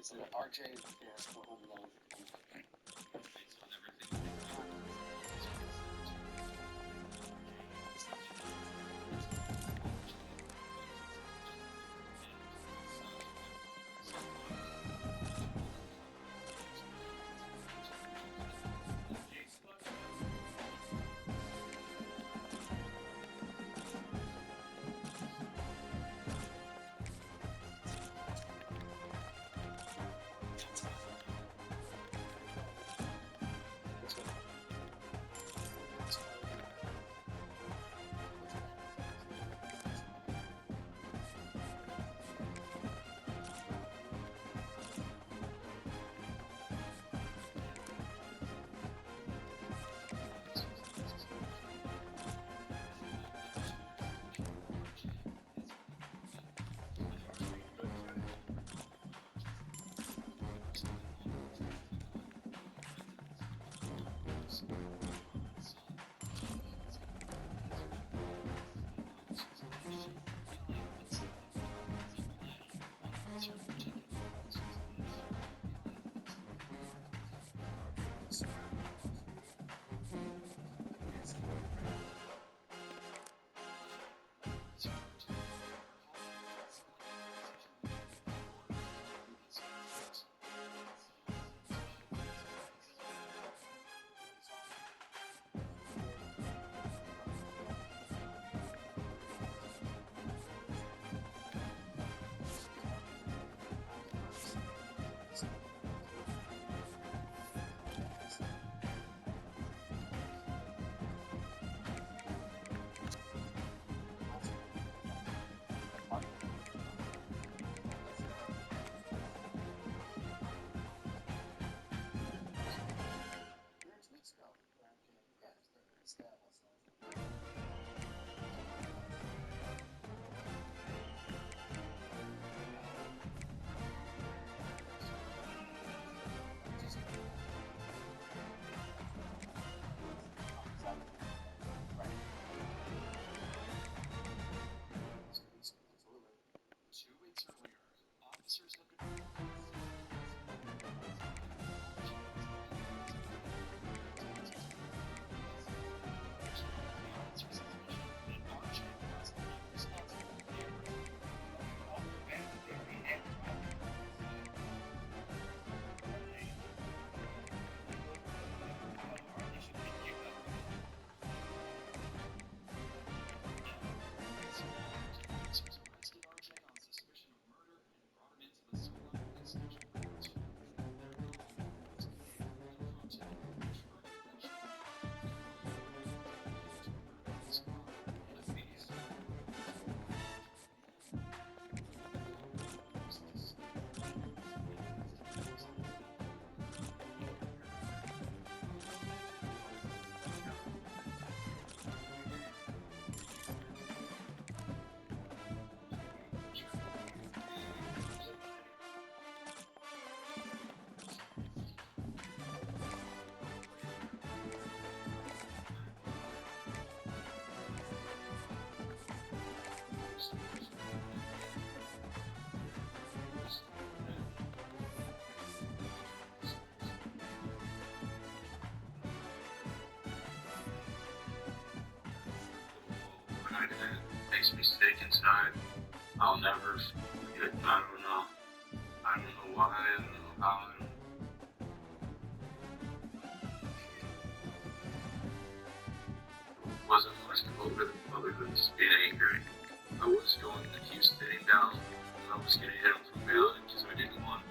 It's an RJ, yeah, it's the home loan. I did a base mistake inside. I'll never forget. I don't know. I don't know why. I don't know how. It wasn't much other than just being angry. I was going to keep sitting down. And I was going to hit him from behind because I didn't want.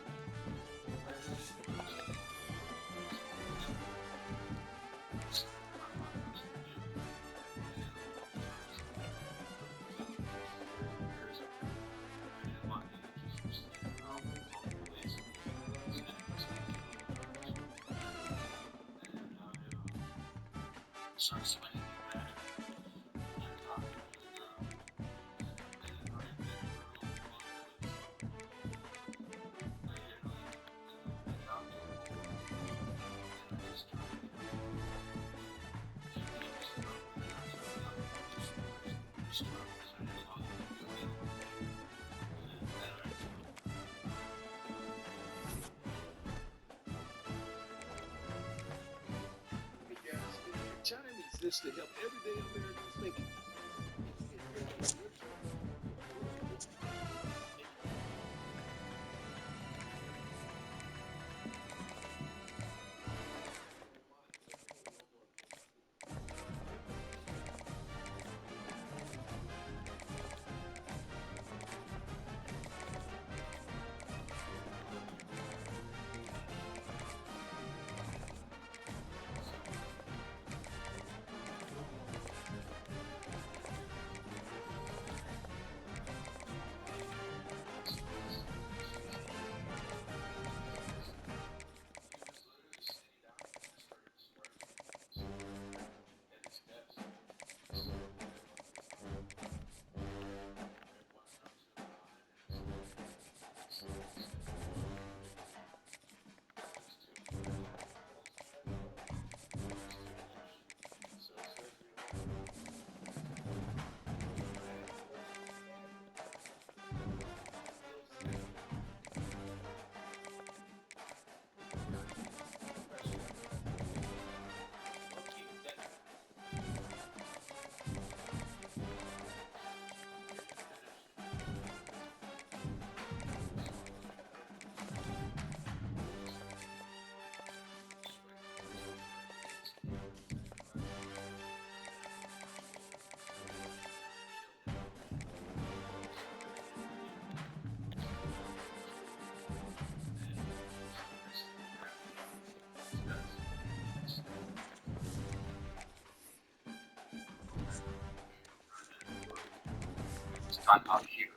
Start swinging back and talking to the girl. And right there, I hit him. I dropped him over. And I just tried to get him. And he was struggling. I was struggling. So I didn't want him to do it. And then I exists to help everyday Americans thinking. I'm out here.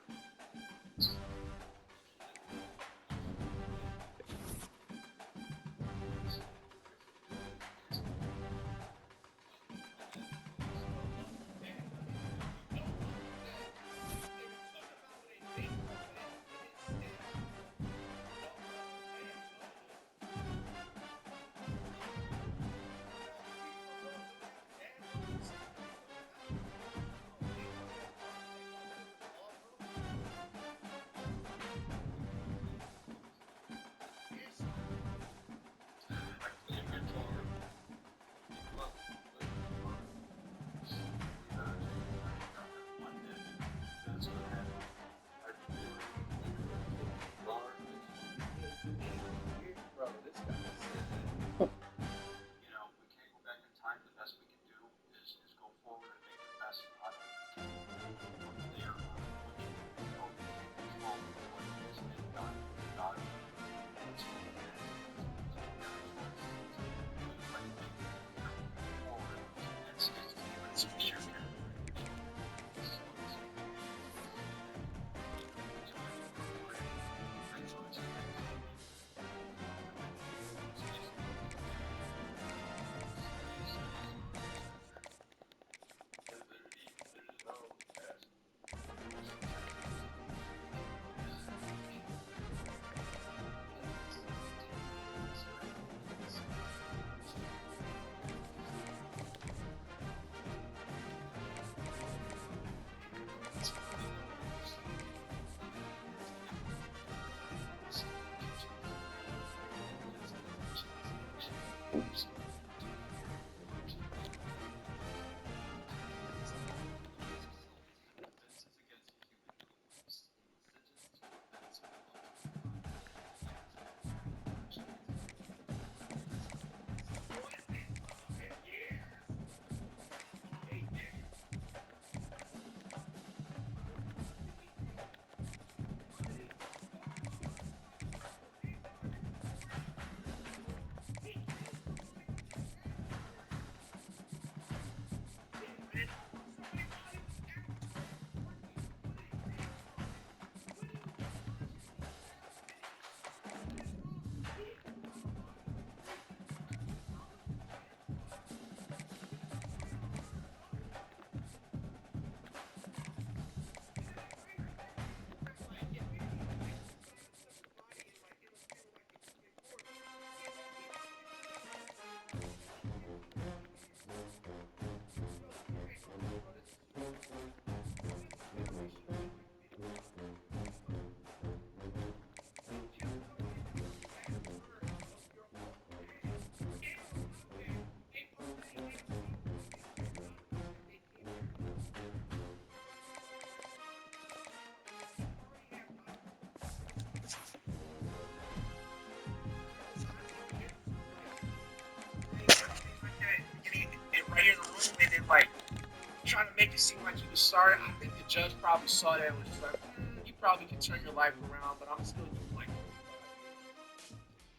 seemed like he was sorry. I think the judge probably saw that and was just like, you probably can turn your life around, but I'm still just like,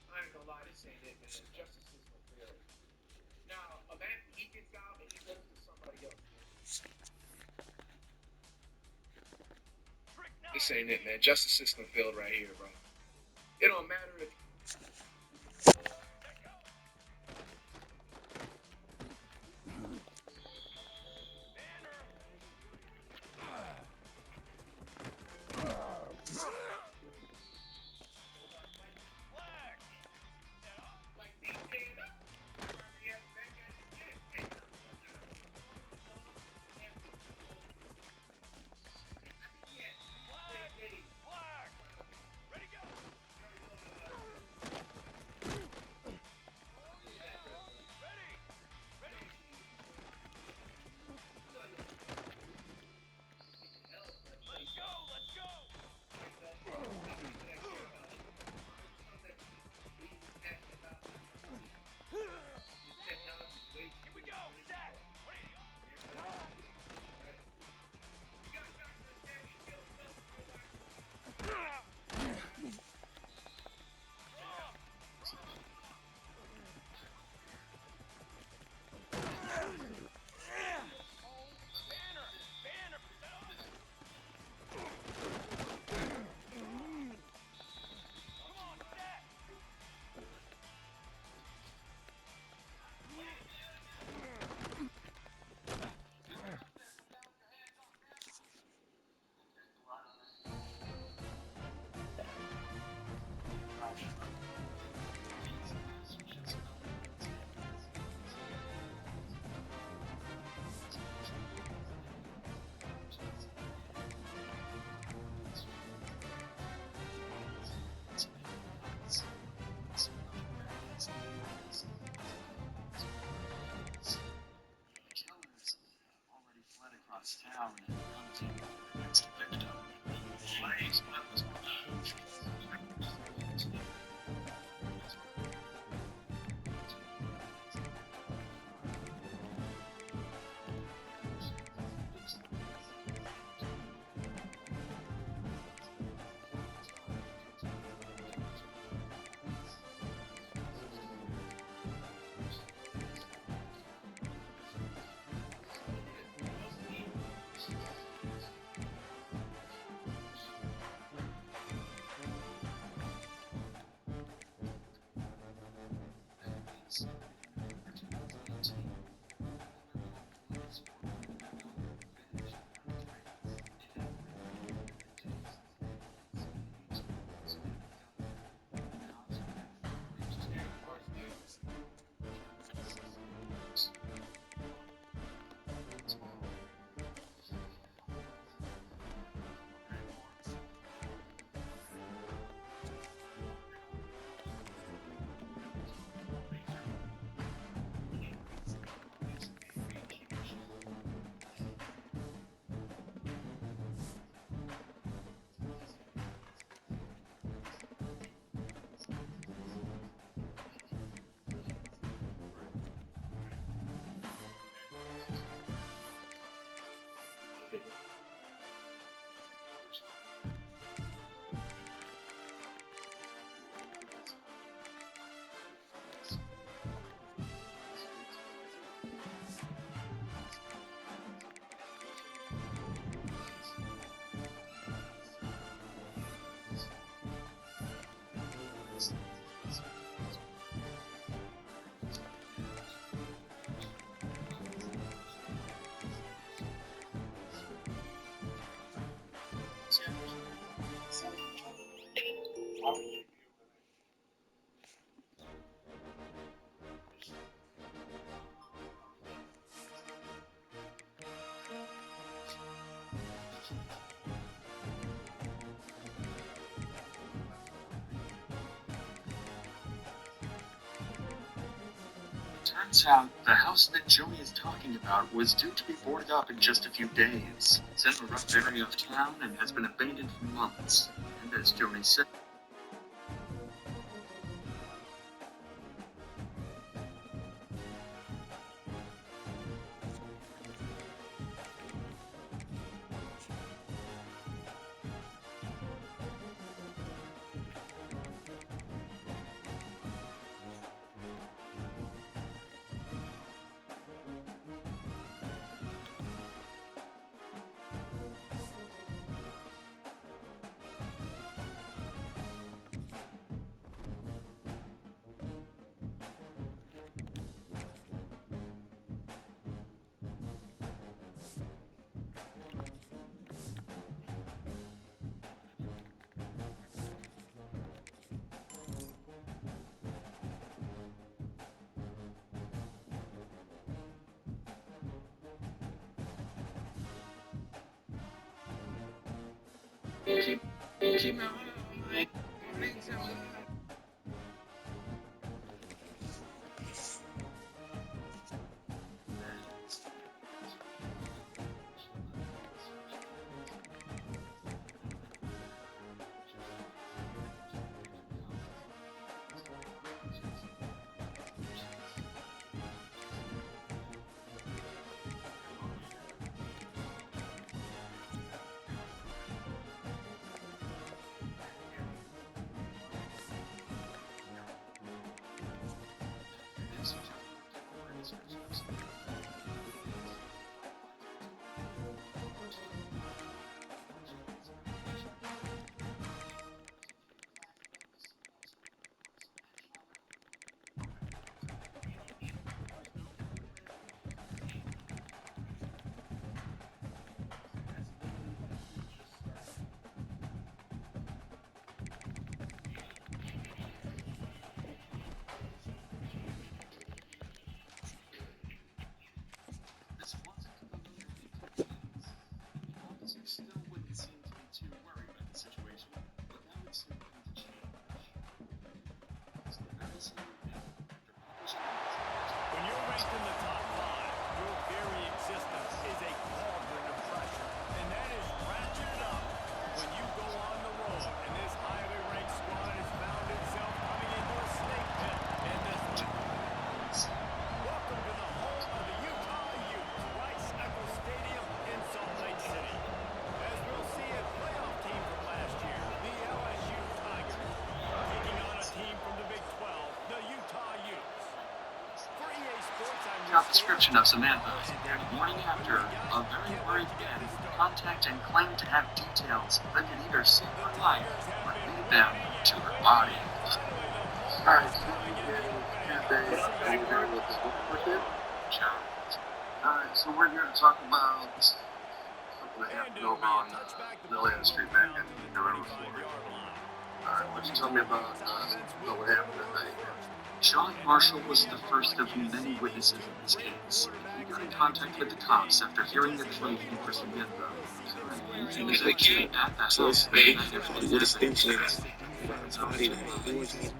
I ain't gonna lie, this ain't it, man. Justice system failed. Now, imagine he gets out and he goes to somebody else. This ain't it, man. Justice system failed right here, bro. It don't matter if town and hunting the next victim. Flames, that was turns out the house that Joey is talking about was due to be boarded up in just a few days. It's in a rough area of town and has been abandoned for months. And as Joey said, Keep my eye on things I love. This wasn't familiar defense. Officers still wouldn't seem to be too worried about the situation, but that would soon come to change. As the very same event, after publishing When you're ranked in the top five, your very existence is a cauldron of pressure. And that is ratcheted up when you go on the road. And this highly ranked squad has found itself coming into a snake pit in this one. Welcome to the home of the Utah Utes, Rice-Eccles Stadium in Salt Lake City. As we'll see a playoff team from last year, the LSU Tigers, taking on a team from the Big 12, the Utah Utes. For EA Sports, I'm job description of Samantha, and morning after, a very worried man contacted and claimed to have details that could either save her life or lead them to her body. Alright, Tuesday, we're here with the book John. Alright, so we're here to talk about something that happened over on Lillian Street back in November 4th. Alright, what you tell me about what happened that night? John Marshall was the first of many witnesses in this case. He got in contact with the cops after hearing the claim for Samantha. He was actually at that house the night of the incident.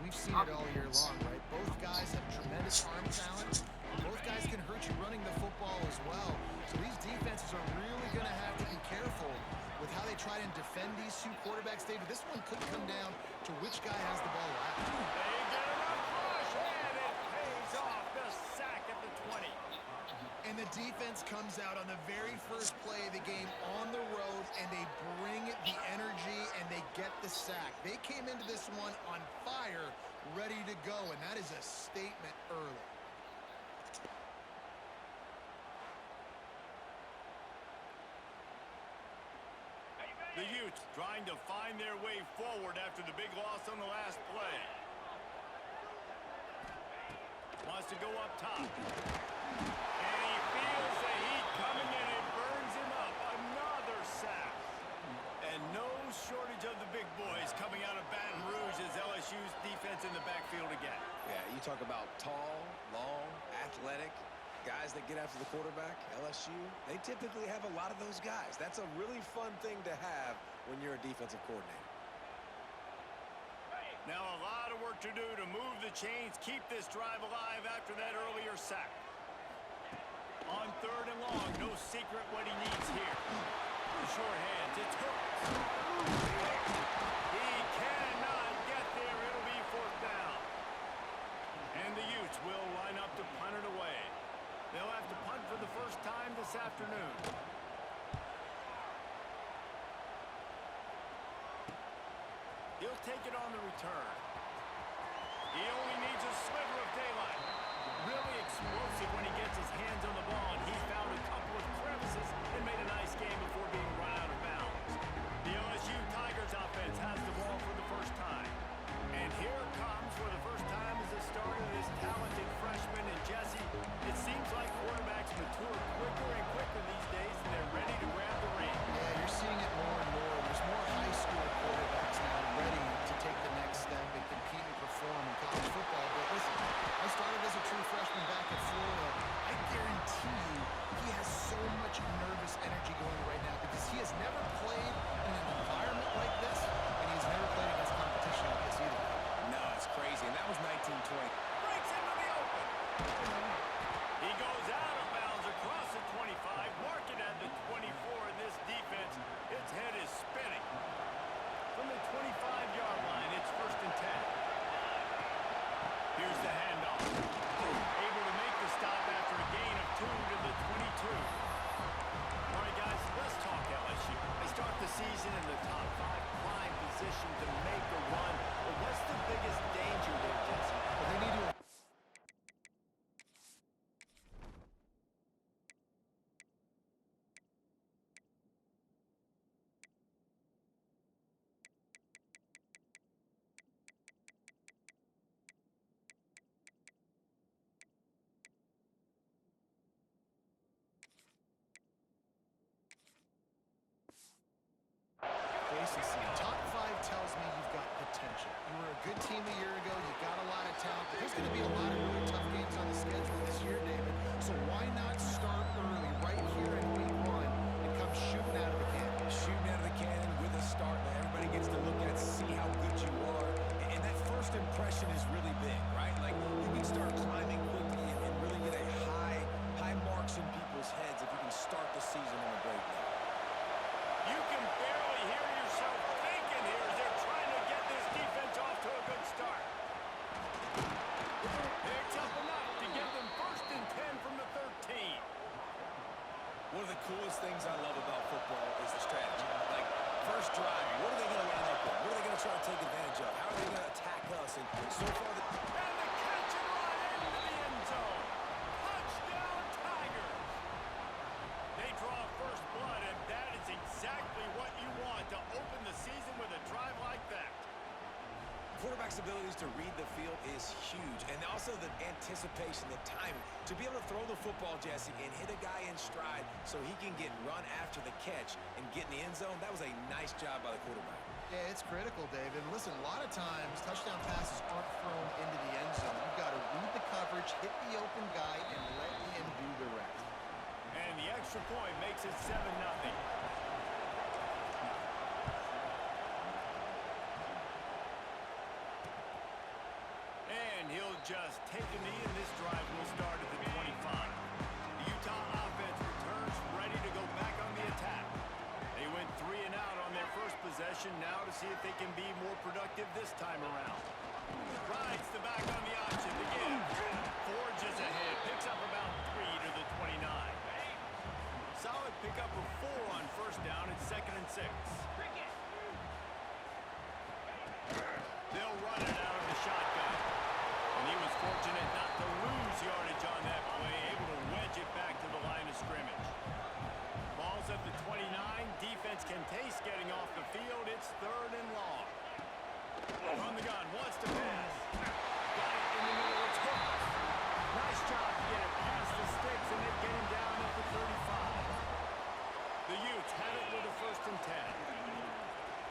We've seen it all year long, right? Both guys have tremendous arm talent. Both guys can hurt you running the football as well. So these defenses are really going to have to be careful with how they try and defend these two quarterbacks. David, this one could come down to which guy has the ball last. They get a rush, and it pays off the sack at the 20. And the defense comes out on the very first play of the game on the road, and they bring the energy, and they get the sack. They came into this one on fire, ready to go, and that is a statement early. The Utes trying to find their way forward after the big loss on the last play. Wants to go up top. And he feels the heat coming and it burns him up. Another sack. And no shortage of the big boys coming out of Baton Rouge as LSU's defense in the backfield again. Yeah, you talk about tall, long, athletic guys that get after the quarterback. LSU, they typically have a lot of those guys. That's a really fun thing to have when you're a defensive coordinator. Now a lot of work to do to move the chains, keep this drive alive after that earlier sack. On third and long, no secret what he needs here. The short hands, it's hooked. He cannot get there, it'll be fourth down. And the Utes will line up to punt it away. They'll have to punt for the first time this afternoon. He'll take it on the return. He only needs a sliver of daylight. Really explosive when he gets his hands on the ball, and he found a couple of crevices and made a nice game before being run out of bounds. The LSU Tigers offense has the ball for the first time. And here it comes for the first time as the start of this talented freshman. And Jesse, it seems like quarterbacks mature quicker and quicker these days, and they're ready to grab the ring. Yeah, you're seeing it more and more. There's more high school quarterbacks now ready to take the next step and complacency. Top 5 tells me you've got potential. You were a good team a year ago. You got a lot of talent. But there's going to be a lot of really tough games on the schedule this year, David. So why not start early right here in week 1 and come shooting out of the cannon? Shooting out of the cannon with a start that everybody gets to look at, see how good you are. And that first impression is really big, right? Like, you can start climbing quickly and really get a high marks in people's heads if you can start the season on a great note. You can barely hear yourself thinking here as they're trying to get this defense off to a good start. Picks up enough to get them 1st and 10 from the 13. One of the coolest things I love about football is the strategy. Like, first drive, what are they going to line up with? What are they going to try to take advantage of? How are they going to attack us? And so far, And the catch and run into the end zone. Touchdown, Tigers. They draw first blood, and that is exactly what you want to open the season with a drive like that. quarterback's abilities to read the field is huge. And also the anticipation, the timing. To be able to throw the football, Jesse, and hit a guy in stride so he can get run after the catch and get in the end zone, that was a nice job by the quarterback. Yeah, it's critical, David. Listen, a lot of times touchdown passes aren't thrown into the end zone. You've got to read the coverage, hit the open guy, and let him do the rest. And the extra point makes it 7-0. And he'll just take a knee, and this drive will start at the 25. The Utah offense returns ready to go back on the attack. They went 3 and out on their first possession, now to see if they can be more productive this time around. Rides the back on the option again. Forges ahead, picks up about 3 to the 29. Solid pickup of 4 on first down at 2nd and 6. They'll run it out of the shotgun. And he was fortunate not to lose yardage on that play, able to wedge it back to the line of scrimmage. Ball's at the 29. Defense can taste getting off the field. It's 3rd and long. From the gun, wants to pass. Got it in the middle. It's hooked. Nice job to get it past the sticks and then get him down at the 35. The Utes have it with a 1st and 10.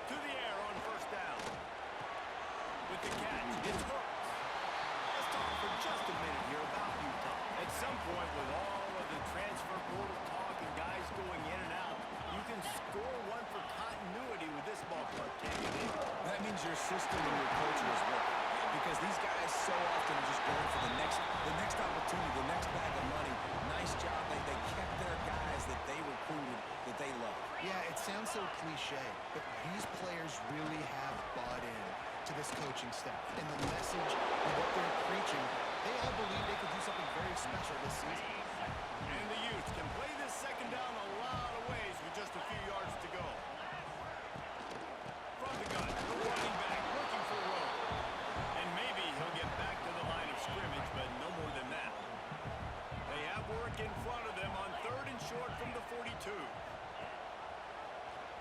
To the air on first down. With the catch, it's hooked. Let's talk for just a minute here about Utah. At some point, with all of the transfer portal talk and guys going in and out, you can score one for continuity with this ballpark, can't you? That means your system and your culture is working. Because these guys so often are just going for the next opportunity, the next bag of money. Nice job. They kept their guys that they recruited, that they love. Yeah, it sounds so cliche, but these players really have bought in to this coaching staff. And the message and what they're preaching, they all believe they could do something very special this season. And the Utes can play this second down a lot of ways with just a few yards to go. From the gun, the running back looking for room. And maybe he'll get back to the line of scrimmage, but no more than that. They have work in front of them on 3rd and short from the 42.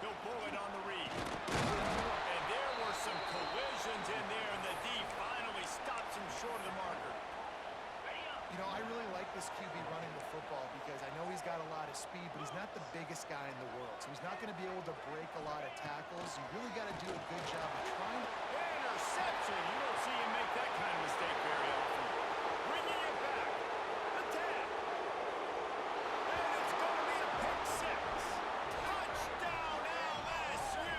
He'll pull it on the read. And there were some collisions in there, and the D finally stops him short of the marker. You know, I really like this QB running the football because I know he's got a lot of speed, but he's not the biggest guy in the world. So he's not going to be able to break a lot of tackles. You really got to do a good job of trying to... Interception! You don't see him make that kind of mistake very often. Bringing it back. The 10. And it's going to be a pick 6. Touchdown, LSU!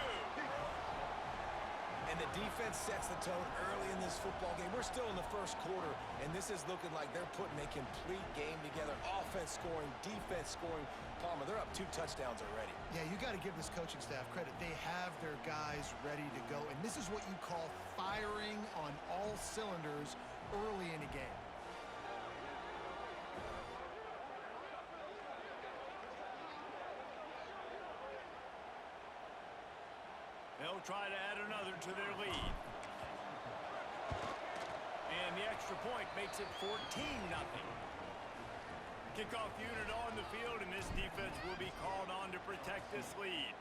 And the defense sets the tone early in this football game. We're still in the first quarter, and this is looking like they're putting a complete game together. Offense scoring, defense scoring. Palmer, they're up 2 touchdowns already. Yeah, you got to give this coaching staff credit. They have their guys ready to go, and this is what you call firing on all cylinders early in a game. They'll try to add another to their lead. And the extra point makes it 14-0. Kickoff unit on the field, and this defense will be called on to protect this lead.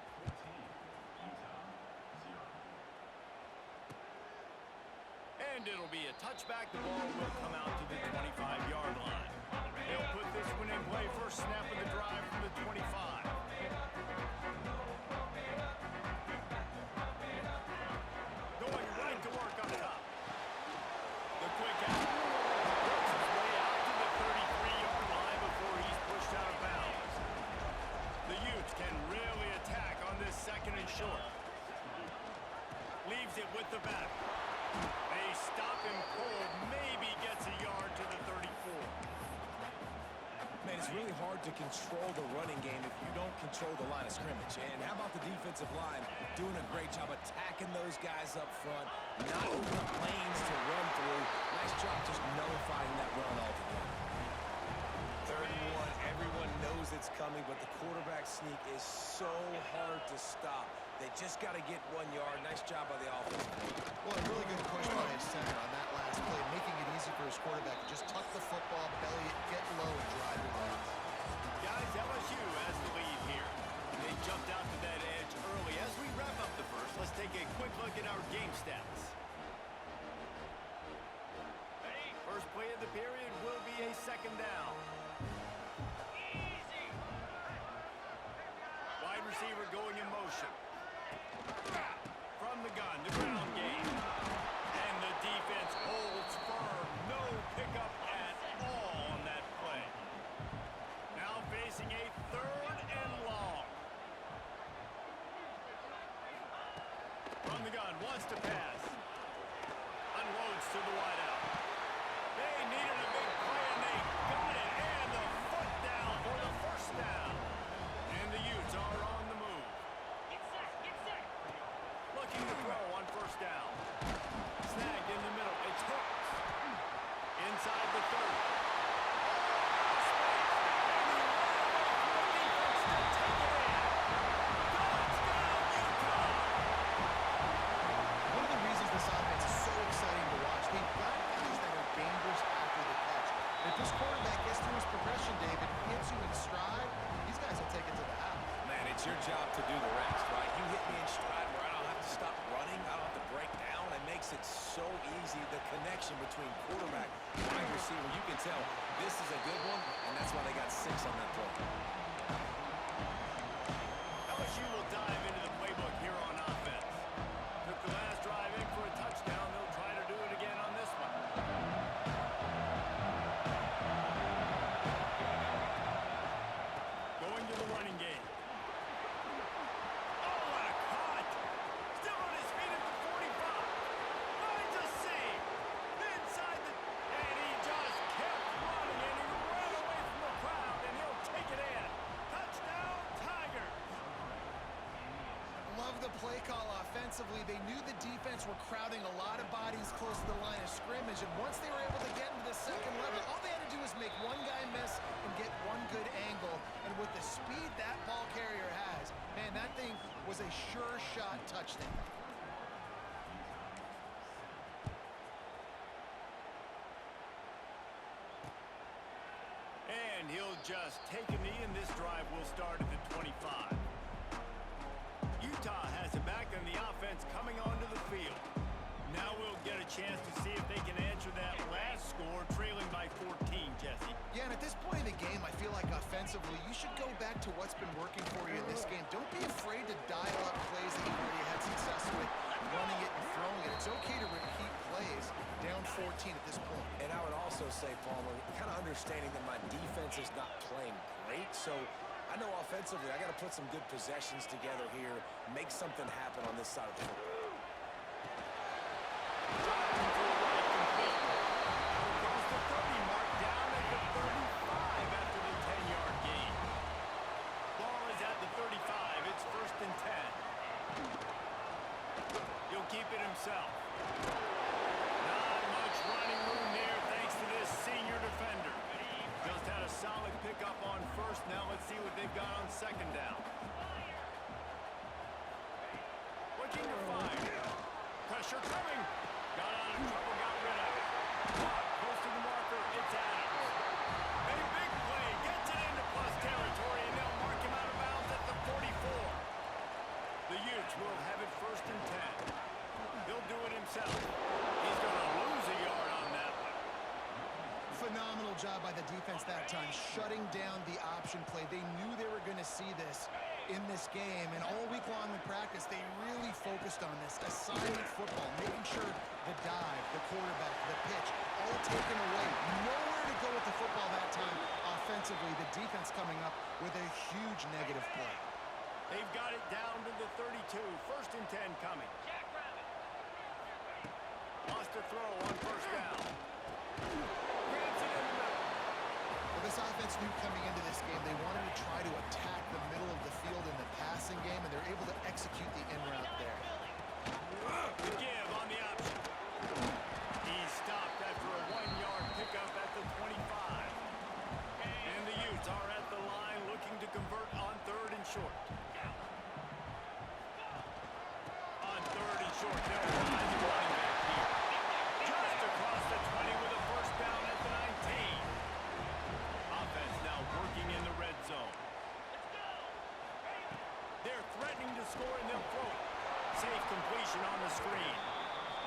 And it'll be a touchback. The ball will come out to the 25-yard line. They'll put this one in play. First snap of the drive from the 25. really hard to control the running game if you don't control the line of scrimmage. And how about the defensive line doing a great job attacking those guys up front, not opening up lanes to run through. Nice job just nullifying that run altogether. 3rd and 1, everyone knows it's coming, but the quarterback sneak is so hard to stop. They just got to get 1 yard. Nice job by the offense. Well, a really good push by his center on that last play, making it easy for his quarterback to just tuck the football, belly it, get low, and drive your legs. Guys, LSU has the lead here. They jumped out to that edge early. As we wrap up the first, let's take a quick look at our game stats. First play of the period will be a 2nd down. Wide receiver going in motion. From the gun, the ground game. And the defense holds firm. No pickup at all on that play. Now facing a 3rd and long. From the gun, wants to pass. Unloads to the wideout. They needed a big play, and they got it. And the foot down for the 1st down. And the Utes are on the move. Looking to throw on 1st down. Snagged in the middle. It's hooked. Inside the 30. One of the reasons this offense is so exciting to watch, they've got guys that are dangerous after the catch. And if this quarterback gets through his progression, David, hits you in stride, these guys will take it to the house. Man, it's your job to do the rest, right? You hit me in stride where I don't have to stop running. I don't have to break down. It makes it so easy. The connection between quarterback and wide receiver, you can tell this is a good one, and that's why they got 6 on that play. LSU will dive into the playbook here on offense. Took the last drive in for a touchdown. They'll try to do it again on this one. Going to the running game. Oh, what a cut! Still on his feet at the 45. Finds a seam. Inside the... And he just kept running, and he ran away from the crowd, and he'll take it in. Touchdown, Tigers! Love the play call offensively. They knew the defense were crowding a lot of bodies close to the line of scrimmage, and once they were able to get into the 2nd level, all they had to do was make one guy miss and get one good angle. And with the speed that ball carrier has, man, that thing was a sure shot touchdown. And he'll just take a knee, and this drive will start at the 25. Utah has it back, and the offense coming onto the field. Now we'll get a chance to see if they can answer that last score, trailing by 14, Jesse. Yeah, and at this point in the game, I feel like offensively, you should go back to what's been working for you in this game. Don't be afraid to dial up plays that you've already had success with, running it and throwing it. It's okay to repeat plays down 14 at this point. And I would also say, Palmer, kind of understanding that my defense is not playing great, so I know offensively I got to put some good possessions together here, make something happen on this side of the football. Across the 30 mark, down at the 35 after the 10-yard gain. Ball is at the 35. It's 1st and 10. He'll keep it himself. Not much running room there thanks to this senior defender. Just had a solid pickup on 1st. Now let's see what they've got on 2nd down. Looking to fire. Pressure coming. Got out of trouble, got rid of it. Close to the marker, it's Adams. A big play, gets it into plus territory, and they'll mark him out of bounds at the 44. The Utes will have it 1st and 10. He'll do it himself. He's going to lose a yard on that one. Phenomenal job by the defense that time, shutting down the option play. They knew they were going to see this in this game, and all week long in practice, they really focused on this assignment football, making sure the dive, the quarterback, the pitch, all taken away. Nowhere to go with the football that time offensively. The defense coming up with a huge negative play. They've got it down to the 32. 1st and 10 coming. Lost a throw on 1st down. Grabs it in the middle. Well, this offense knew coming into formation on the screen.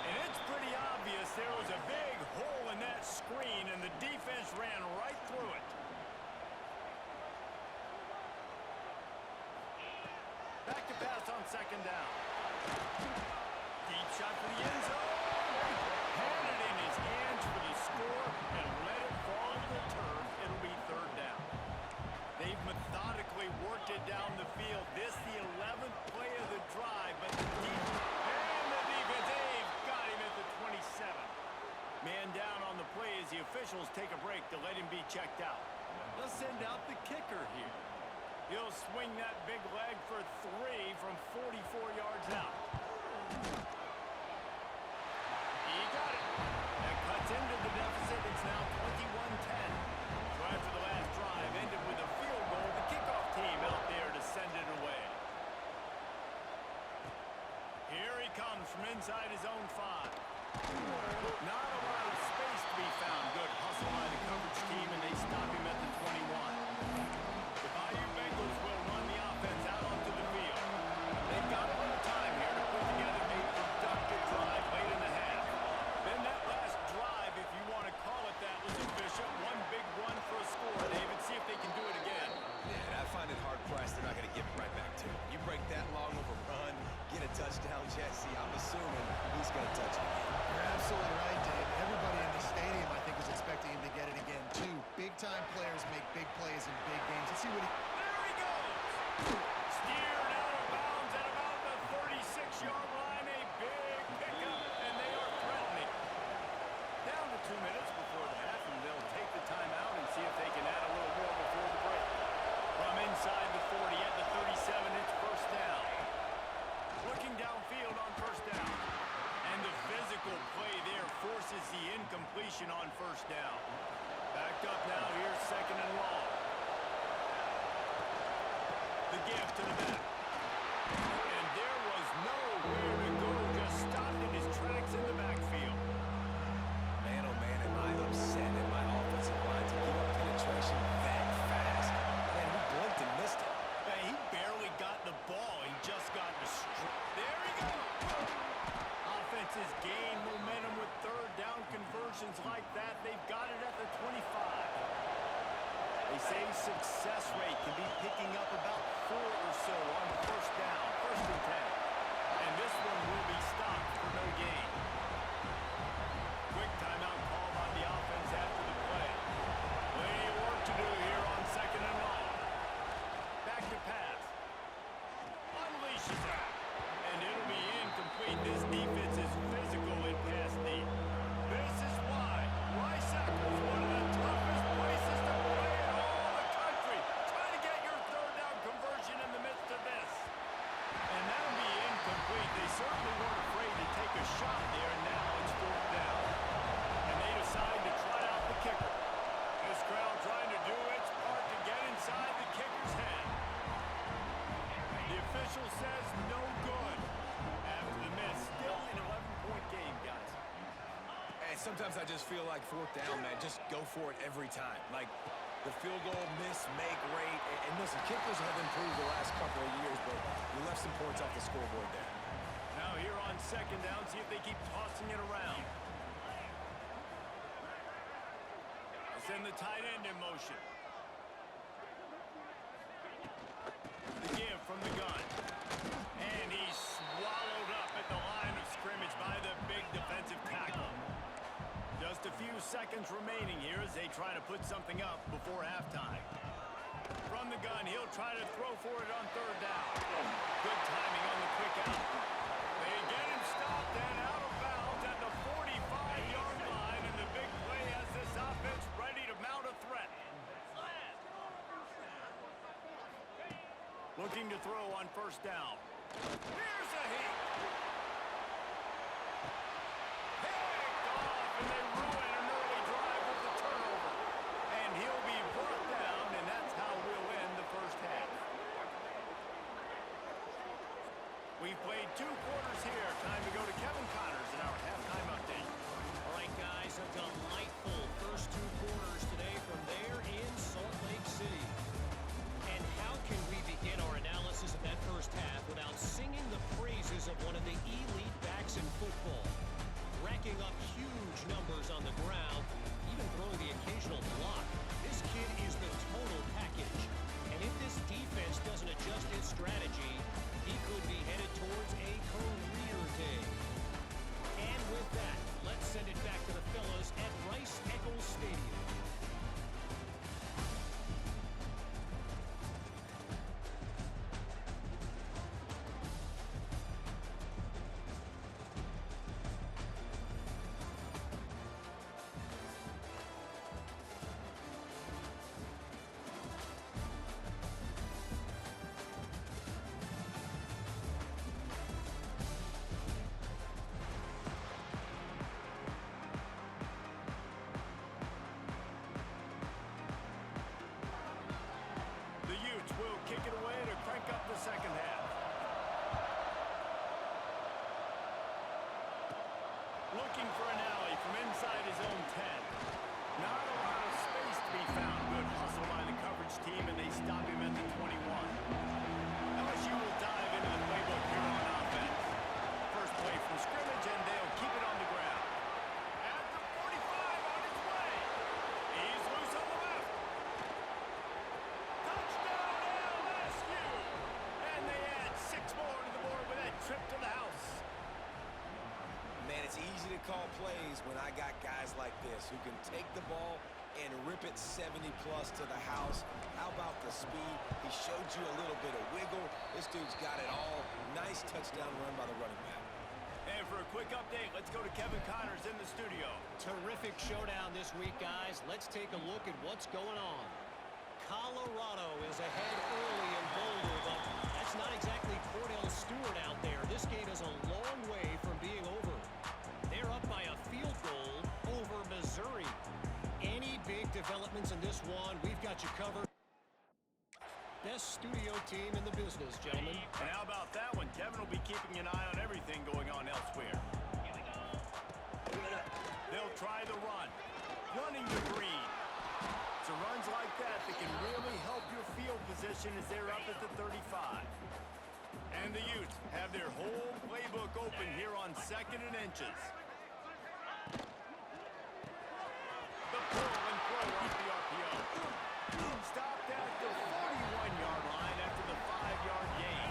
And it's pretty obvious there was a big hole in that screen, and the defense ran right through it. Back to pass on second down. Deep shot for the end zone. Had it in his hands for the score and let it fall to the turf. It'll be third down. They've methodically worked it down the field. This the 11th play of the drive, but the defense, they've got him at the 27. Man down on the play as the officials take a break to let him be checked out. They'll send out the kicker here. He'll swing that big leg for 3 from 44 yards out. He got it. That cuts into the deficit. It's now 21-10. So after the last drive ended with a field goal, the kickoff team out there to send it away. Here he comes from inside his own 5. Not a lot of space to be found. Good hustle by the coverage team, and they stop him at the 21. The Bayou Bengals will run the offense out onto the field. They've got a little time here to put together a productive drive late in the half. Then that last drive, if you want to call it that, was efficient. One big run for a score. David, see if they can do it again. Yeah, and I find it hard-pressed they're not going to give it right back to him. You break that long of a run, get a touchdown, Jesse, I'm assuming he's going to touch it again. You're absolutely right, Dave. Everybody in the stadium, I think, was expecting him to get it again, too. Big-time players make big plays in big games. Let's see what he... There he goes! Steered out of bounds at about the 36-yard line. A big pickup, and they are threatening. Down to 2 minutes before the half, and they'll take the timeout and see if they can add a little more before the break. From inside the 40 at the 37, it's first down. Looking downfield on first down. And the physical play there forces the incompletion on first down. Backed up now, here's second and long. The give to the back. And there was nowhere to go, just stopped in his tracks in the backfield. Man, oh man, am I upset at my offensive line to give up penetration that fast. Man, he blinked and missed it. Hey, he barely got the ball. He just got destroyed. There he goes. Offenses gain momentum with third down conversions like that. They've got it at the 25. They say success rate can be picking up about 4 or so on first down, first and 10. And this one will be stopped for no gain. Quick timeout call by the offense after the play. Plenty of work to do here on second and long. Back to pass. Unleashes it. And it'll be incomplete. This defense is physical in pass deep. This is why Rice-Eccles is one of the toughest places to play in all the country. Try to get your third down conversion in the midst of this. And that'll be incomplete. They certainly weren't afraid to take a shot there, and now it's fourth down. And they decide to try out the kicker. This crowd trying to do its part to get inside the kicker's head. The official says no good. After the miss, still an 11-point game, guys. And sometimes I just feel like fourth down, man, just go for it every time. Like the field goal miss, make rate. And listen, kickers have improved the last couple of years, but we left some points off the scoreboard there. Now here on second down, see if they keep tossing it around. Send the tight end in motion. The give from the gun. And he's swallowed up at the line of scrimmage by the big defensive tackle. Just a few seconds remaining here as they try to put something up before halftime. From the gun, he'll try to throw for it on third down. Good timing on the quick out. They get him stopped and out of bounds at the 45-yard line, and the big play has this offense ready to mount a threat. Looking to throw on first down. Here's a hit. Picked off, and they ruin an early drive with the turnover. And he'll be brought down, and that's how we'll end the first half. We've played 2 quarters here. Time to go to Kevin Connors in our halftime update. All right, guys, a delightful first 2 quarters today from there in Salt Lake City. And how can we begin our analysis of that first half without singing the praises of call plays when I got guys like this who can take the ball and rip it 70-plus to the house. How about the speed? He showed you a little bit of wiggle. This dude's got it all. Nice touchdown run by the running back. And for a quick update, let's go to Kevin Connors in the studio. Terrific showdown this week, guys. Let's take a look at what's going on. Colorado is ahead early in Boulder, but that's not exactly Cordell Stewart out there. This game is a long way from being over. They're up by a field goal over Missouri. Any big developments in this one, we've got you covered. Best studio team in the business, gentlemen. And how about that one? Kevin will be keeping an eye on everything going on elsewhere. They'll try the run. Running the green. It's runs like that that can really help your field position as they're up at the 35. And the Utes have their whole playbook open here on 2nd and inches. The pull and throw off the RPO. Stopped at the 41-yard line after the 5-yard gain.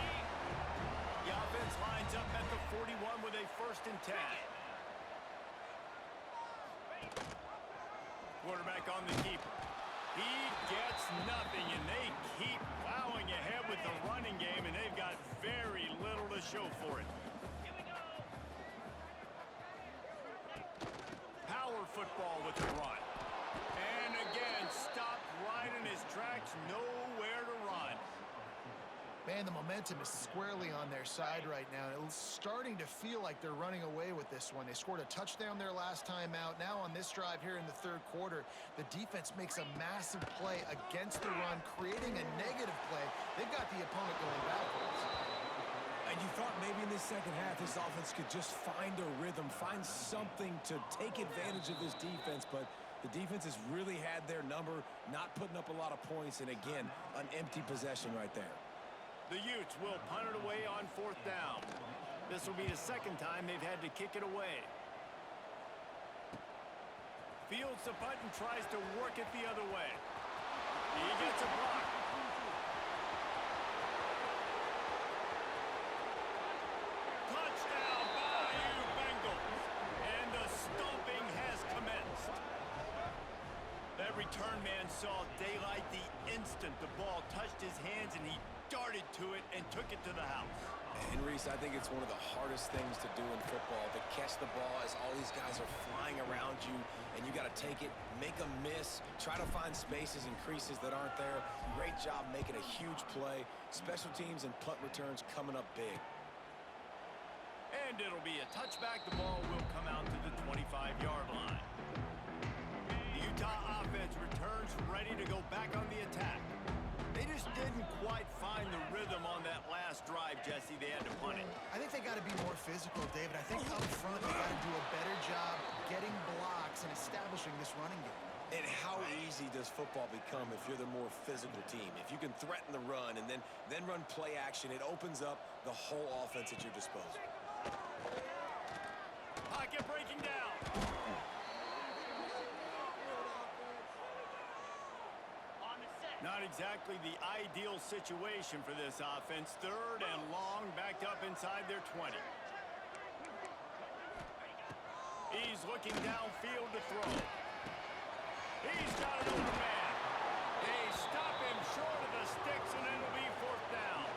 The offense lines up at the 41 with a 1st and 10. Quarterback on the keeper. He gets nothing, and they keep plowing ahead with the running game, and they've got very little to show for it. Power football with the run. And again, stopped right in his tracks, nowhere to run. Man, the momentum is squarely on their side right now. It's starting to feel like they're running away with this one. They scored a touchdown their last time out. Now on this drive here in the 3rd quarter, the defense makes a massive play against the run, creating a negative play. They've got the opponent going backwards. And you thought maybe in this second half this offense could just find a rhythm, find something to take advantage of this defense, but the defense has really had their number, not putting up a lot of points, and again, an empty possession right there. The Utes will punt it away on 4th down. This will be the 2nd time they've had to kick it away. Fields the punt and tries to work it the other way. He gets a block. Touchdown, Bayou Bengals. And the stomping has commenced. That return man saw daylight the instant the ball touched his hands, and he darted to it and took it to the house. And Reese, I think it's one of the hardest things to do in football, to catch the ball as all these guys are flying around you, and you got to take it, make a miss, try to find spaces and creases that aren't there. Great job making a huge play. Special teams and punt returns coming up big. And it'll be a touchback. The ball will come out to the 25-yard line. The Utah offense returns ready to go back on the attack. They just didn't quite find the rhythm on that last drive, Jesse. They had to punt it. I think they got to be more physical, David. I think up front they got to do a better job getting blocks and establishing this running game. And how easy does football become if you're the more physical team? If you can threaten the run and then run play action, it opens up the whole offense at your disposal. Pocket breaking down. Not exactly the ideal situation for this offense. 3rd and long, backed up inside their 20. He's looking downfield to throw. He's got an open man. They stop him short of the sticks, and it'll be 4th down.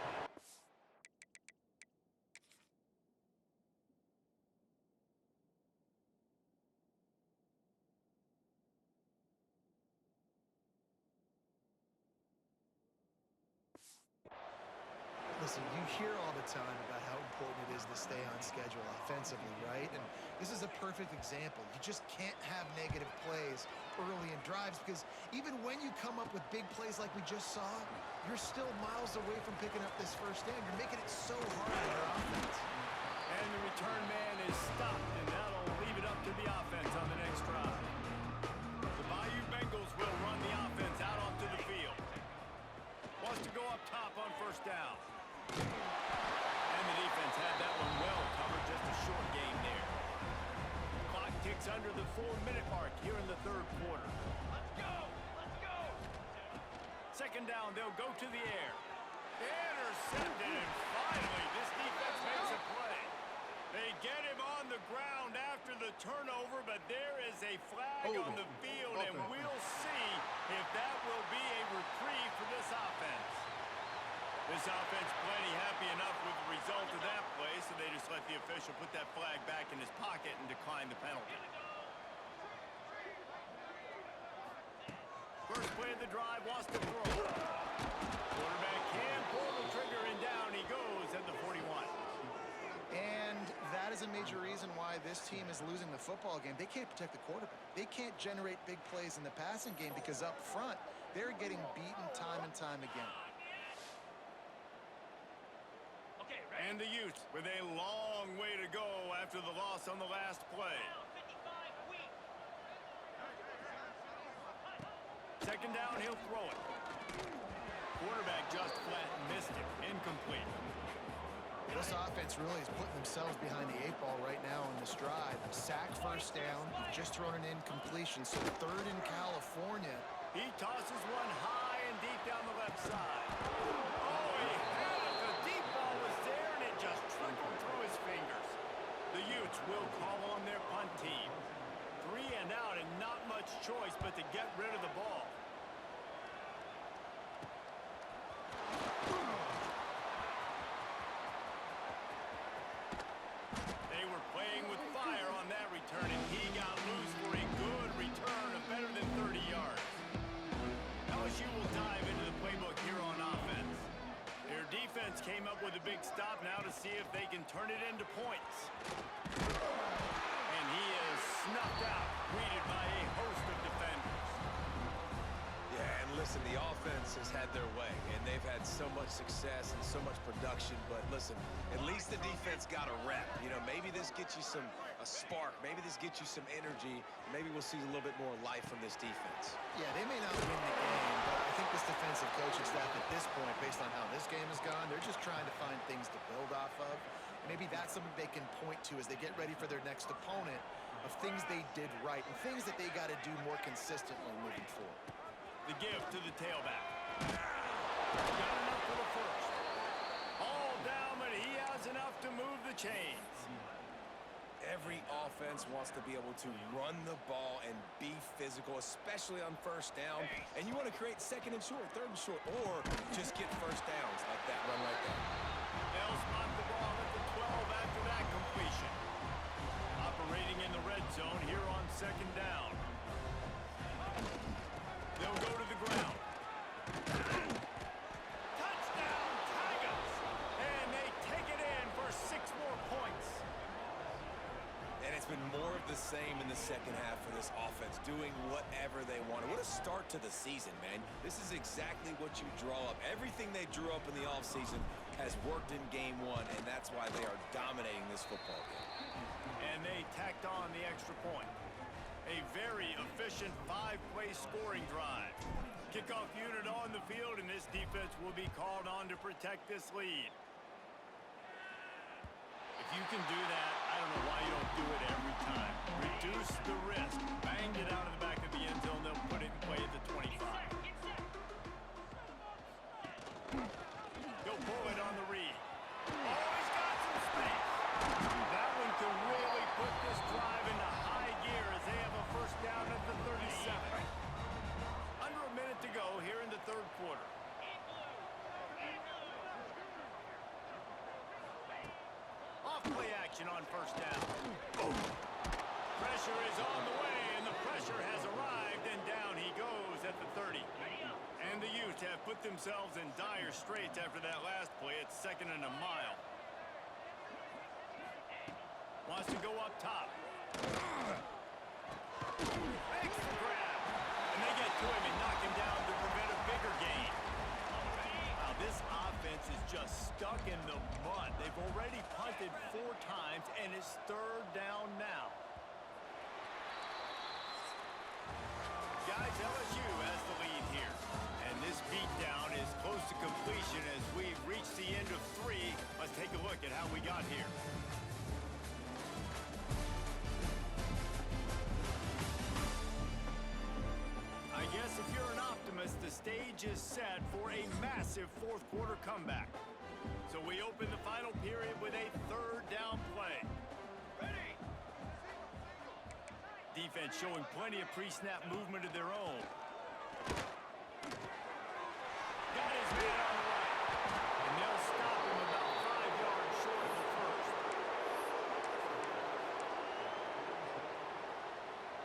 Listen, you hear all the time about how important it is to stay on schedule offensively, right? And this is a perfect example. You just can't have negative plays early in drives because even when you come up with big plays like we just saw, you're still miles away from picking up this 1st down. You're making it so hard on our offense. And the return man is stopped, and that'll leave it up to the offense on the next drive. The Bayou Bengals will run the offense out onto the field. Wants to go up top on 1st down. And the defense had that one well covered, just a short game there. Clock ticks under the 4-minute mark here in the 3rd quarter. Let's go! Let's go! 2nd down, they'll go to the air. Intercepted, and finally, this defense makes a play. They get him on the ground after the turnover, but there is a flag on the field, and we'll see if that will be a reprieve for this offense. This offense plenty happy enough with the result of that play, so they just let the official put that flag back in his pocket and decline the penalty. First play of the drive, wants to throw. Quarterback can pull the trigger, and down he goes at the 41. And that is a major reason why this team is losing the football game. They can't protect the quarterback. They can't generate big plays in the passing game because up front, they're getting beaten time and time again. And the Utes with a long way to go after the loss on the last play. Second down, he'll throw it. Quarterback just flat missed it. Incomplete. This offense really is putting themselves behind the 8 ball right now in this drive. Sack first down, just thrown an incompletion, so third in California. He tosses one high and deep down the left side. Oh, he had it. The deep ball was there, and it just trickled through his fingers. The Utes will call on their punt team. 3 and out, and not much choice but to get rid of the ball. They were playing with fire on that return, and he got loose for a good return of better than 30 yards. LSU will dive into the playbook here on offense. Their defense came up with a big stop now to see if they can turn it into points. And he is snuffed out, greeted by a host of defenders. Yeah, and listen, the offense has had their way, and they've had so much success and so much production. But listen, at least the defense got a rep. You know, maybe this gets you a spark. Maybe this gets you some energy. Maybe we'll see a little bit more life from this defense. Yeah, they may not win the game, but I think this defensive coaching staff at this point, based on how this game has gone, they're just trying to find things to build off of. Maybe that's something they can point to as they get ready for their next opponent, of things they did right and things that they got to do more consistently moving forward. The give to the tailback. Got enough for the first. All down, but he has enough to move the chains. Every offense wants to be able to run the ball and be physical, especially on first down. And you want to create second and short, third and short, or just get first downs like that run right there. They'll spot the ball at the 12 after that completion. Operating in the red zone here on second down. They'll go to the ground. Touchdown, Tigers! And they take it in for 6 more points. And it's been more of the same in the second half for this offense, doing whatever they want. What a start to the season, man. This is exactly what you draw up. Everything they drew up in the offseason has worked in game 1, and that's why they are dominating this football game. And they tacked on the extra point. A very efficient 5-play scoring drive. Kickoff unit on the field, and this defense will be called on to protect this lead. If you can do that, I don't know why you don't do it every time. Reduce the risk. Banged it out of the back of the end zone. They'll put it in play at the 25. He'll pull it on the read. Oh, he's got some space. That one can really put this drive into high gear as they have a first down at the 37. Under a minute to go here in the third quarter. Off-play action on first down. Pressure is on the way, and the pressure has arrived, and down he goes at the 30. And the Utes have put themselves in dire straits after that last play. It's 2nd and a mile. Wants to go up top. Makes the grab. And they get to him and knock him down to prevent a bigger gain. Wow, this offense is just stuck in the mud. They've already punted 4 times, and it's 3rd down now. Guys, LSU has the lead here. And this beatdown is close to completion as we've reached the end of 3. Let's take a look at how we got here. I guess if you're an optimist, the stage is set for a massive 4th quarter comeback. So we open the final period with a 3rd down play. defense showing plenty of pre-snap movement of their own. Got his man on the right. And they'll stop him about 5 yards short of the first.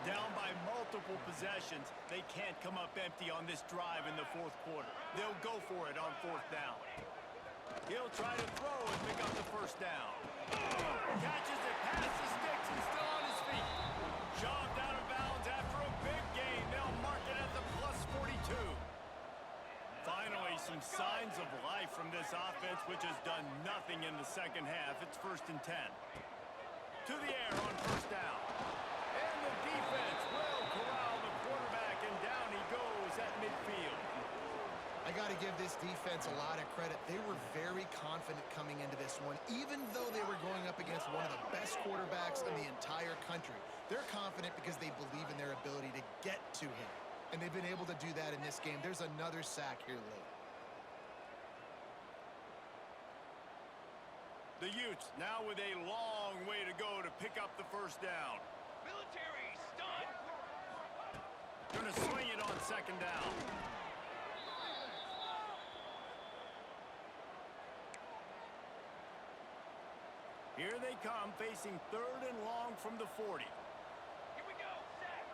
Down by multiple possessions, they can't come up empty on this drive in the fourth quarter. They'll go for it on fourth down. He'll try to throw and pick up the first down. Catches it past the sticks and still on his feet. Shoved out of bounds after a big gain. They'll mark it at the plus 42. Finally, some signs of life from this offense, which has done nothing in the second half. It's 1st and 10. To the air on first down. And the defense will corral the quarterback, and down he goes at midfield. I got to give this defense a lot of credit. They were very confident coming into this one, even though they were going up against one of the best quarterbacks in the entire country. They're confident because they believe in their ability to get to him, and they've been able to do that in this game. There's another sack here late. The Utes now with a long way to go to pick up the first down. Military stun. Gonna swing it on second down. Here they come, facing 3rd and long from the 40. Here we go. Set.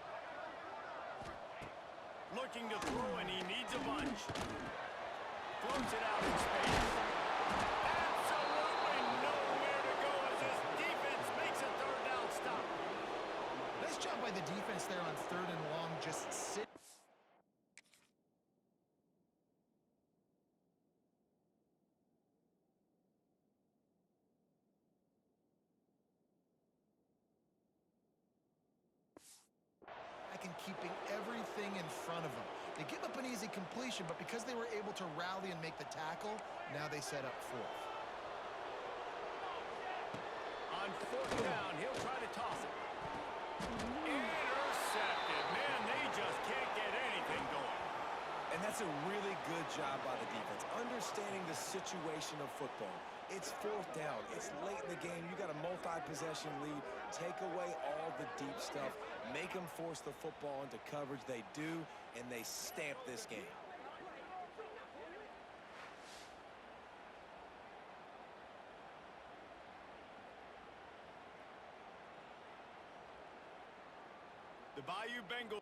Looking to throw, and he needs a bunch. Floats it out in space. Absolutely nowhere to go as this defense makes a 3rd down stop. Nice job by the defense there on 3rd and long, just sit. And keeping everything in front of them. They give up an easy completion, but because they were able to rally and make the tackle, now they set up 4th. On 4th down, he'll try to toss it. Intercepted. Man, they just can't get anything going. And that's a really good job by the defense, understanding the situation of football. It's 4th down. It's late in the game. You got a multi-possession lead. Take away all the deep stuff. Make them force the football into coverage. They do, and they stamp this game. The Bayou Bengals.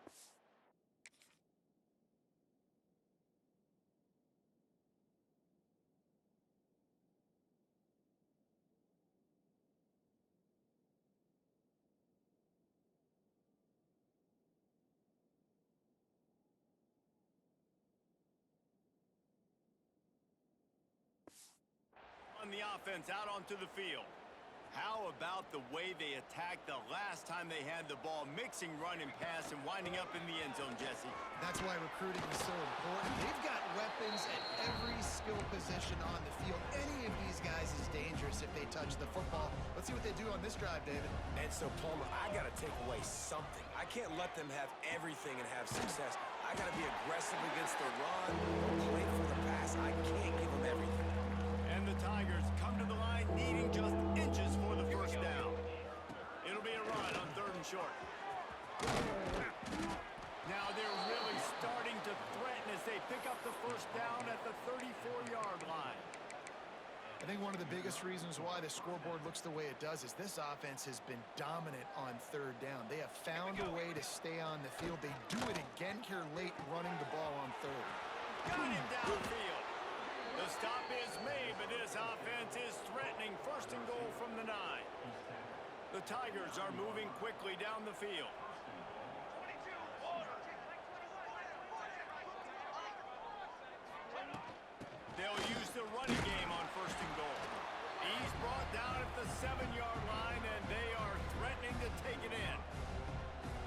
On the offense, out onto the field. How about the way they attacked the last time they had the ball, mixing run and pass and winding up in the end zone, Jesse? That's why recruiting is so important. They've got weapons at every skill position on the field. Any of these guys is dangerous if they touch the football. Let's see what they do on this drive, David. And so, Palmer, I got to take away something. I can't let them have everything and have success. I got to be aggressive against the run, play for the pass. I can't give them everything. And the Tigers come to the line needing just inches for the first down. It'll be a run on 3rd and short. Now they're really starting to threaten as they pick up the first down at the 34-yard line. I think one of the biggest reasons why the scoreboard looks the way it does is this offense has been dominant on 3rd down. They have found a way to stay on the field. They do it again here late, running the ball on 3rd. Got him downfield. The stop is made, but this offense is threatening 1st and goal from the 9. The Tigers are moving quickly down the field. They'll use the running game on 1st and goal. He's brought down at the 7-yard line, and they are threatening to take it in.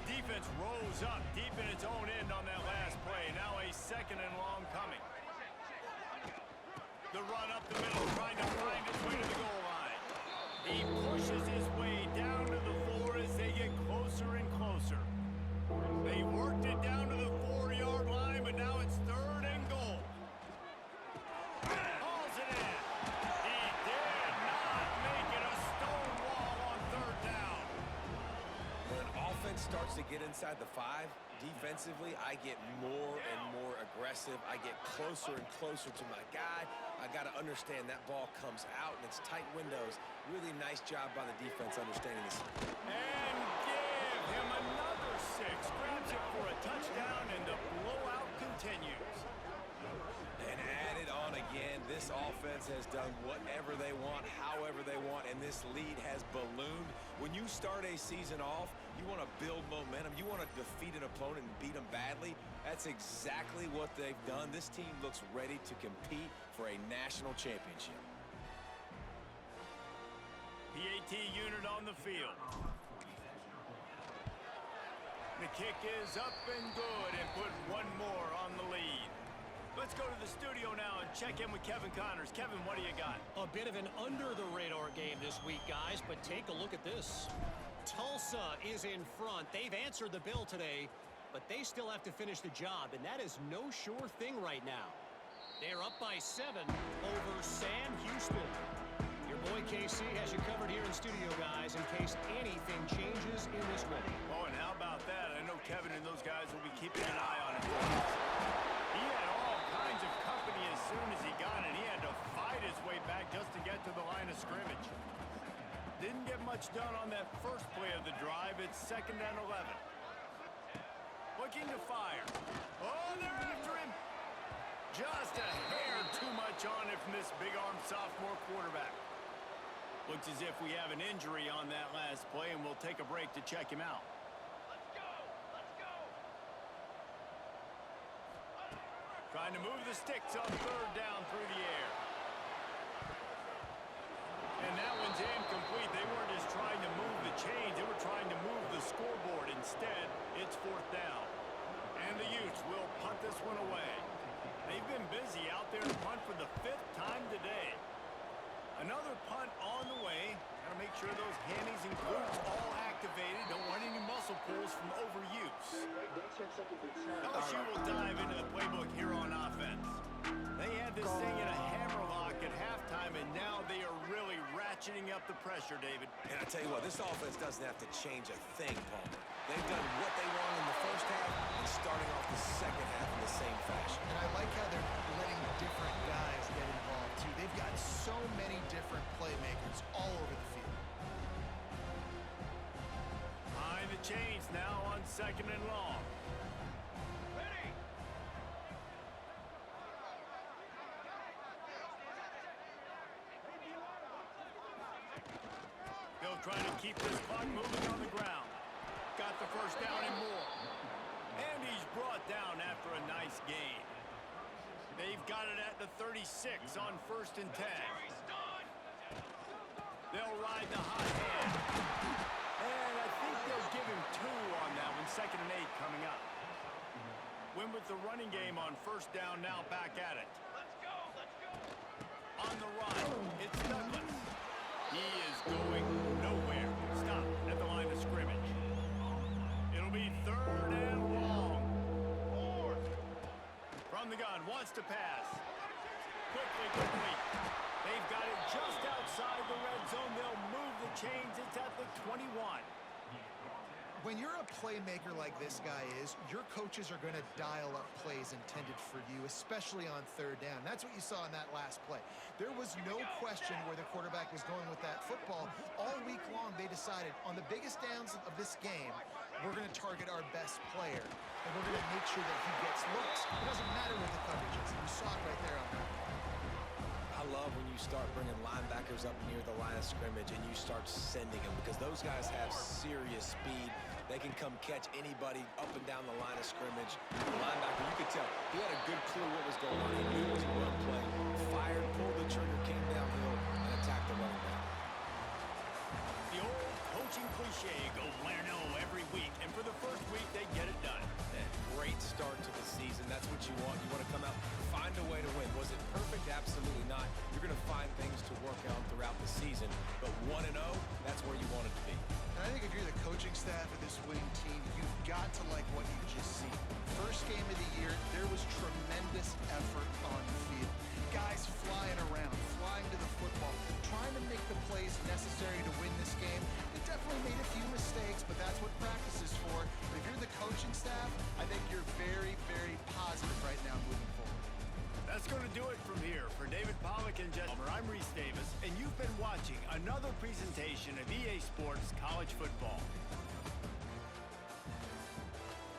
Defense rose up deep in its own end on that last play. Now a 2nd and long coming. The run up the middle, trying to find his way to the goal line. He pushes his way down to the 4 as they get closer and closer. They worked it down to the 4-yard line, but now it's 3rd and goal. Hauls it in. He did not make it a stone wall on 3rd down. When offense starts to get inside the 5, defensively, I get more and more aggressive. I get closer and closer to my guy. I got to understand that ball comes out, and it's tight windows. Really nice job by the defense understanding this. And give him another 6. Grabs it for a touchdown, and the blowout continues. And add it on again. This offense has done whatever they want, however they want, and this lead has ballooned. When you start a season off, you want to build momentum. You want to defeat an opponent and beat them badly. That's exactly what they've done. This team looks ready to compete for a national championship. PAT unit on the field. The kick is up and good, and put one more on the lead. Let's go to the studio now and check in with Kevin Connors. Kevin, what do you got? A bit of an under-the-radar game this week, guys, but take a look at this. Tulsa is in front. They've answered the bell today, but they still have to finish the job, and that is no sure thing right now. They're up by 7 over Sam Houston. Your boy KC has you covered here in studio, guys, in case anything changes in this one. Oh, and how about that? I know Kevin and those guys will be keeping an eye on it. He had all kinds of company as soon as he got it. He had to fight his way back just to get to the line of scrimmage. Didn't get much done on that first play of the drive. It's 2nd and 11. Looking to fire. Oh, they're after him. Just a hair too much on it from this big-arm sophomore quarterback. Looks as if we have an injury on that last play, and we'll take a break to check him out. Let's go! Let's go! Trying to move the sticks on 3rd down through the air. And that one's incomplete. They weren't just trying to move the chains. They were trying to move the scoreboard. Instead, it's 4th down. And the Utes will punt this one away. They've been busy out there to punt for the 5th time today. Another punt on the way. Got to make sure those hammies and glutes all activated. Don't want any muscle pulls from overuse. LSU will dive into the playbook here on offense. They had this thing in a hammerlock at halftime, and now they are really ratcheting up the pressure, David. And I tell you what, this offense doesn't have to change a thing, Palmer. They've done what they want in the first half and starting off the second half in the same fashion. And I like how they're letting different guys get involved, too. They've got so many different playmakers all over the field. Behind the chains now on 2nd and long. Ready! They'll try to keep this clock moving on the ground. Got the 1st down and more. And he's brought down after a nice gain. They've got it at the 36 on 1st and 10. They'll ride the hot hand. And I think they'll give him 2 on that one. 2nd and 8 coming up. Win with the running game on 1st down, now back at it. Let's go! Let's go! On the run, it's Douglas. He is going nowhere. Stop at the line of scrimmage. It'll be 3rd and long. 4. From the gun, wants to pass. Quickly complete. They've got it just outside the red zone. They'll move the chains. It's at the 21. When you're a playmaker like this guy is, your coaches are going to dial up plays intended for you, especially on 3rd down. That's what you saw in that last play. There was no question where the quarterback was going with that football. All week long, they decided on the biggest downs of this game, we're going to target our best player, and we're going to make sure that he gets looks. It doesn't matter what the coverage is. You saw it right there on that. I love when you start bringing linebackers up near the line of scrimmage and you start sending them, because those guys have serious speed. They can come catch anybody up and down the line of scrimmage. The linebacker, you could tell, he had a good clue what was going on. He knew it was a run play. Fired, pulled the trigger, came downhill, and attacked the running back. The old coaching cliche, go win or no every week. And for the first week, they get it done. Great start to the season. That's what you want. You want to come out, find a way to win. Was it perfect? Absolutely not. You're going to find things to work on throughout the season. But 1-0, that's where you want it to be. And I think if you're the coaching staff of this winning team, you've got to like what you just seen. First game of the year, there was tremendous effort on the field. Guys flying around, flying to the football, trying to make the plays necessary to win this game. They definitely made a few mistakes, but that's what practice is for. But if the coaching staff, I think you're very, very positive right now moving forward. That's going to do it from here. For David Pollack and Jess Elmer, I'm Reese Davis, and you've been watching another presentation of EA Sports College Football.